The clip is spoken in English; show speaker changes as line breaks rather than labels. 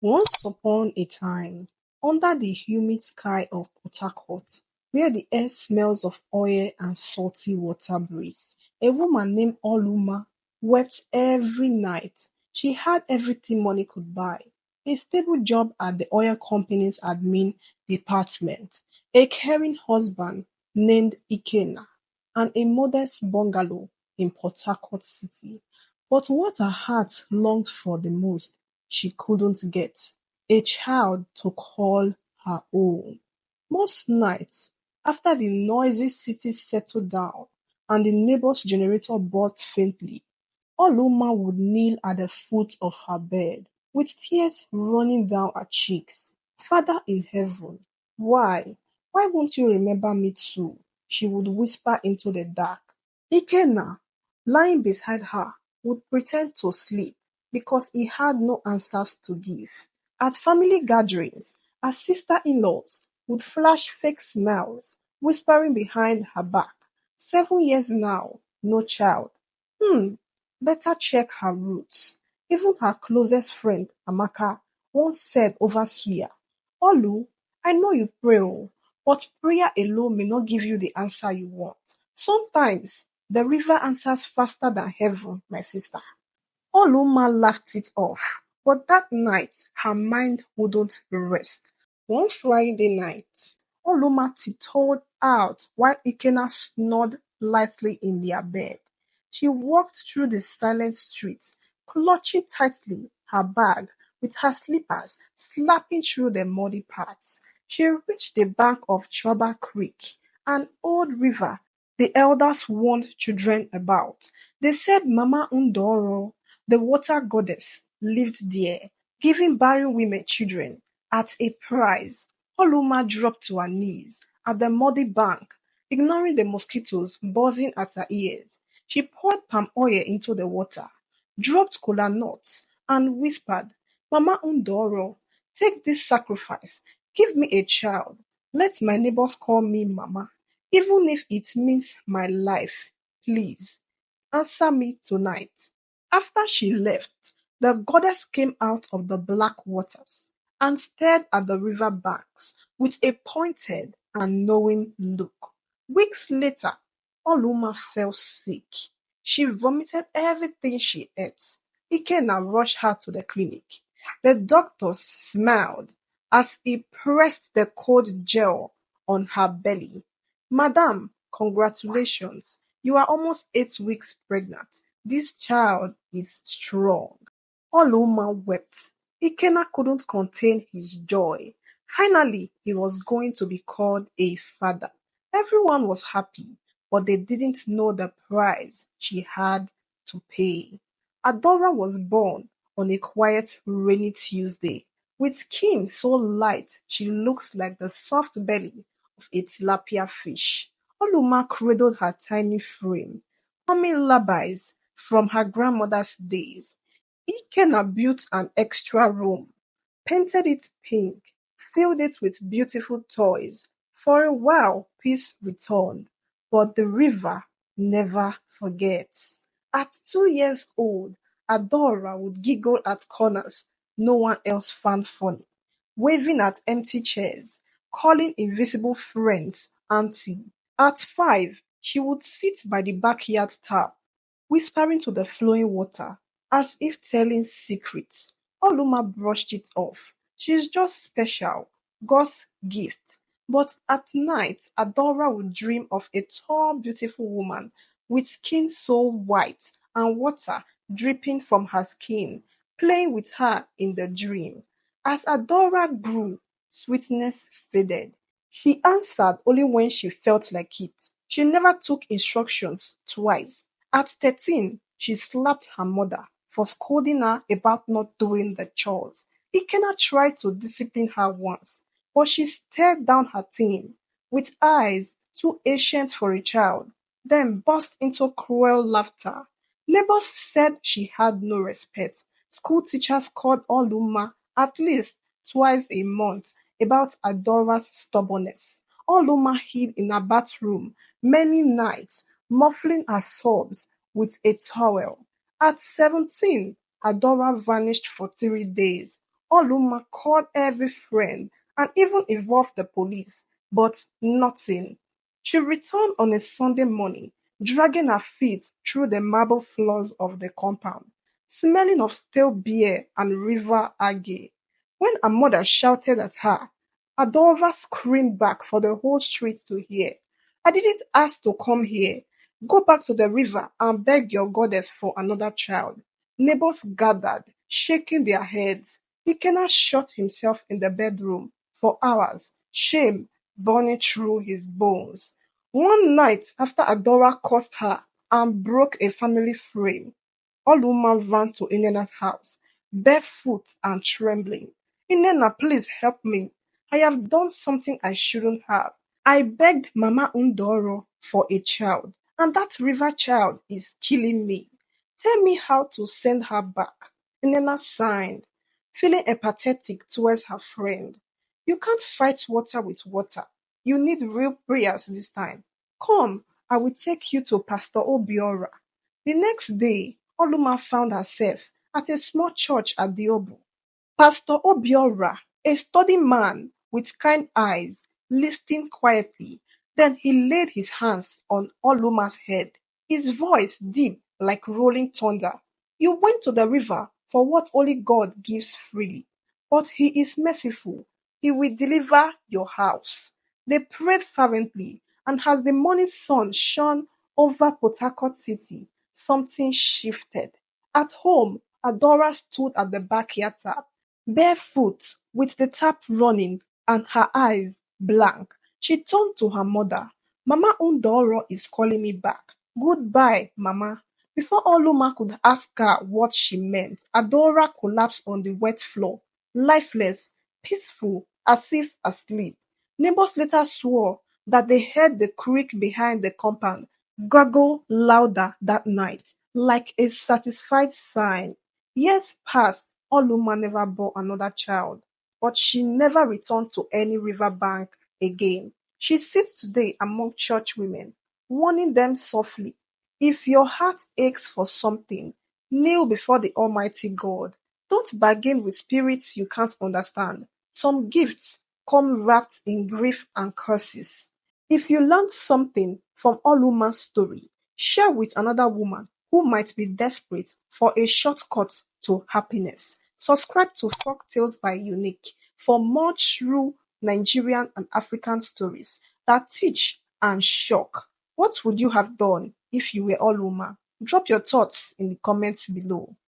Once upon a time, under the humid sky of Port Harcourt, where the air smells of oil and salty water breeze, a woman named Oluma wept every night. She had everything money could buy: a stable job at the oil company's admin department, a caring husband named Ikenna, and a modest bungalow in Port Harcourt City. But what her heart longed for the most she couldn't get: a child to call her own. Most nights, after the noisy city settled down and the neighbor's generator buzzed faintly, Oluma would kneel at the foot of her bed, with tears running down her cheeks. "Father in heaven, why, why won't you remember me too?" she would whisper into the dark. Ikenna, lying beside her, would pretend to sleep because he had no answers to give. At family gatherings, her sister-in-laws would flash fake smiles, whispering behind her back, "7 years now, no child. Hmm, better check her roots." Even her closest friend, Amaka, once said over suya, "Olu, I know you pray oh, but prayer alone may not give you the answer you want. Sometimes the river answers faster than heaven, my sister." Oluma laughed it off, but that night her mind wouldn't rest. One Friday night, Oluma tiptoed out while Ikenna snored lightly in their bed. She walked through the silent streets, clutching tightly her bag with her slippers slapping through the muddy paths. She reached the bank of Choba Creek, an old river the elders warned children about. They said Mama Undoro, the water goddess, lived there, giving barren women children at a price. Oluma dropped to her knees at the muddy bank, ignoring the mosquitoes buzzing at her ears. She poured palm oil into the water, dropped kola nuts, and whispered, "Mama Undoro, take this sacrifice. Give me a child. Let my neighbors call me Mama, even if it means my life. Please, answer me tonight." After she left, the goddess came out of the black waters and stared at the river banks with a pointed and knowing look. Weeks later, Oluma fell sick. She vomited everything she ate. Ikenna rushed her to the clinic. The doctors smiled as he pressed the cold gel on her belly. "Madam, congratulations. You are almost 8 weeks pregnant. This child is strong." Oluma wept. Ikenna couldn't contain his joy. Finally, he was going to be called a father. Everyone was happy, but they didn't know the price she had to pay. Adora was born on a quiet, rainy Tuesday, with skin so light she looked like the soft belly of a tilapia fish. Oluma cradled her tiny frame, humming lullabies from her grandmother's days. Ikenna built an extra room, painted it pink, filled it with beautiful toys. For a while peace returned, but the river never forgets. At 2 years old, Adora would giggle at corners no one else found funny, waving at empty chairs, calling invisible friends auntie. At 5, she would sit by the backyard tap, whispering to the flowing water as if telling secrets. Oluma brushed it off. She's just special, God's gift. But at night, Adora would dream of a tall, beautiful woman with skin so white and water dripping from her skin, playing with her in the dream. As Adora grew, sweetness faded. She answered only when she felt like it. She never took instructions twice. At 13, she slapped her mother for scolding her about not doing the chores. Ikenna tried to discipline her once, but she stared down her teen with eyes too ancient for a child, then burst into cruel laughter. Neighbors said she had no respect. School teachers called Oluma at least twice a month about Adora's stubbornness. Oluma hid in her bathroom many nights, muffling her sobs with a towel. At 17, Adora vanished for 3 days. Oluma called every friend and even involved the police, but nothing. She returned on a Sunday morning, dragging her feet through the marble floors of the compound, smelling of stale beer and river agate. When her mother shouted at her, Adora screamed back for the whole street to hear. I didn't ask to come here. Go back to the river and beg your goddess for another child. Neighbors gathered, shaking their heads. Ikenna shut himself in the bedroom for hours, shame burning through his bones. One night after Adora cursed her and broke a family frame, Oluma ran to Inena's house, barefoot and trembling. Inenna, please help me. I have done something I shouldn't have. I begged Mama Undoro for a child, and that river child is killing me. Tell me how to send her back. Inenna sighed, feeling empathetic towards her friend. You can't fight water with water. You need real prayers this time. Come, I will take you to Pastor Obiora. The next day, Oluma found herself at a small church at Diobu. Pastor Obiora, a sturdy man with kind eyes, listened quietly. Then he laid his hands on Oluma's head, his voice deep like rolling thunder. You went to the river for what only God gives freely, but He is merciful. He will deliver your house. They prayed fervently, and as the morning sun shone over Port Harcourt city, something shifted. At home, Adora stood at the backyard tap, barefoot, with the tap running and her eyes blank. She turned to her mother. Mama Undoro is calling me back. Goodbye, Mama. Before Oluma could ask her what she meant, Adora collapsed on the wet floor, lifeless, peaceful, as if asleep. Neighbors later swore that they heard the creak behind the compound gurgle louder that night, like a satisfied sign. Years passed, Oluma never bore another child, but she never returned to any riverbank again. She sits today among church women, warning them softly. If your heart aches for something, kneel before the Almighty God. Don't bargain with spirits you can't understand. Some gifts come wrapped in grief and curses. If you learned something from Oluma's story, share with another woman who might be desperate for a shortcut to happiness. Subscribe to Folktales by Eunick for more true Nigerian and African stories that teach and shock. What would you have done if you were Oluma? Drop your thoughts in the comments below.